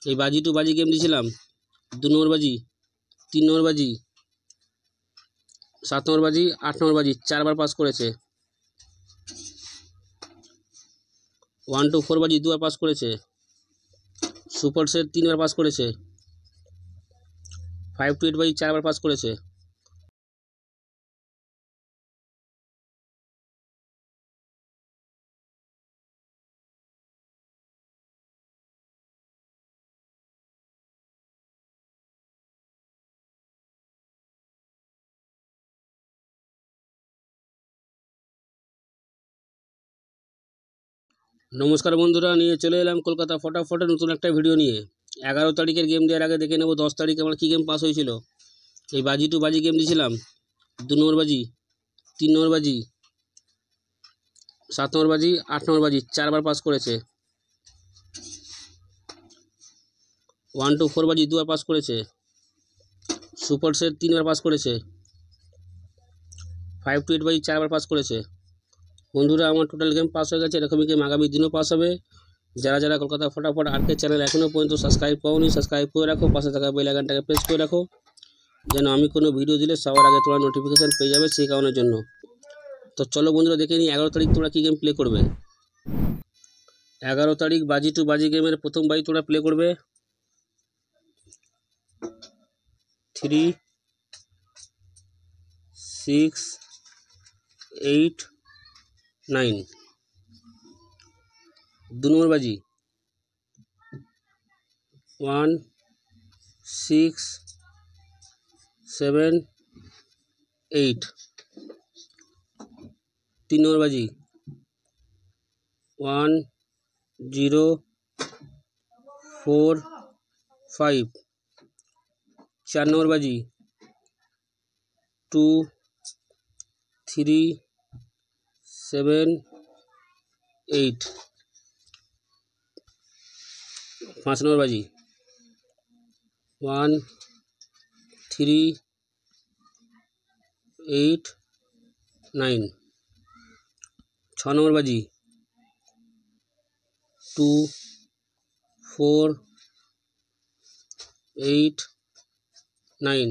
এই বাজি টু বাজি গেম দিয়েছিলাম, 2 নম্বর বাজি, 3 নম্বর বাজি, 7 নম্বর বাজি, 8 নম্বর বাজি 4বার পাস করেছে। 1 to 4 বাজি 2বার পাস করেছে। সুপার সেট 3বার পাস করেছে। 5 to 8 বাজি 4বার পাস করেছে। নমস্কার বন্ধুরা, নিয়ে চলে এলাম কলকাতা ফটাফটের নতুন একটা ভিডিও নিয়ে। 11 তারিখের গেম দেওয়ার আগে দেখে নেব 10 তারিখে আমার কী গেম পাস হয়েছিল। এই বাজি টু বাজি গেম দিয়েছিলাম, 2 নম্বর বাজি, 3 নম্বর বাজি, 7 নম্বর বাজি, 8 নম্বর বাজি 4বার পাস করেছে। 1 to 4 বাজি 2বার পাস করেছে। সুপার সেট 3বার পাস করেছে। 5 to 8 বাজি 4বার পাস করেছে। বন্ধুরা, আমার টোটাল গেম পাস হয়ে গেছে। এরকমই গেম আগামী দিনও পাস হবে। যারা যারা কলকাতা ফটাফট আর্কেড চ্যানেল এখনও পর্যন্ত সাবস্ক্রাইব করোনি, সাবস্ক্রাইব করে রাখো, পাশে থাকা বেল আইকনটাকে প্রেস করে রাখো, যেন আমি কোনো ভিডিও দিলে সবার আগে তোমরা নোটিফিকেশান পেয়ে যাবে, সেই কারণের জন্য। তো চলো বন্ধুরা, দেখে নিই 11 তারিখ তোমরা কী গেম প্লে করবে। 11 তারিখ বাজি টু বাজি গেমের প্রথম বাজি তোমরা প্লে করবে 3, 6, 8, 9। 2 নম্বর বাজি 1, 6, 7, 8। 3 নম্বর বাজি 1, 0, 4, 5। 4 নম্বর বাজি 2, 3, 7, 8। 5 নম্বর বাজি 1, 3, 8, 9। 6 নম্বর বাজি 2, 4, 8, 9।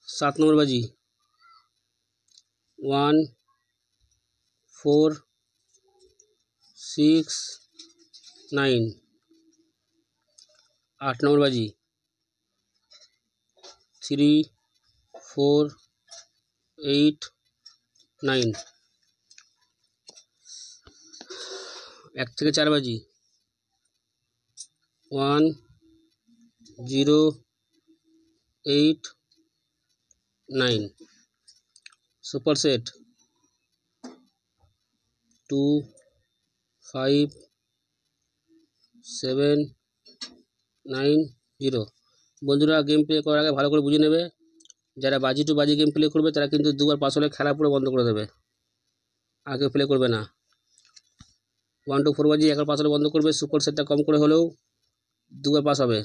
7 নম্বর বাজি 1, 4, 6, 9। 8 নম্বর বাজি 3, 4, 8, 9। 1 থেকে 4 বাজি 1, 0, 8, 9। Super set 2, 5, 7, 9, 0। বন্ধুরা, গেম প্লে করার আগে ভালো করে বুঝে নেবে। যারা বাজি টু বাজি গেম প্লে করবে তারা কিন্তু 2বার পাস হলে খেলা পুরো বন্ধ করে দেবে, আগে প্লে করবে না। 1 to 4 বাজি 1বার পাস হলে বন্ধ করবে। সুপার সেটটা কম করে হলেও 2বার পাস হবে,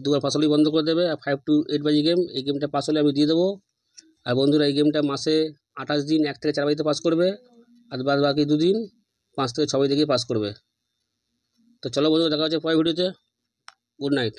2বার পাস হলেই বন্ধ করে দেবে। আর 5 to 8 বাজি গেম, এই গেমটা পাস হলে আমি দিয়ে দেবো। আর বন্ধুরা, এই গেমটা মাসে 28 দিন 1 থেকে 4 বাজিতে পাস করবে, আর বাদ বাকি 2 দিন 5 থেকে 6 বাজি থেকে পাস করবে। তো চলো বন্ধুরা, দেখা হচ্ছে পরের ভিডিওতে। Good night.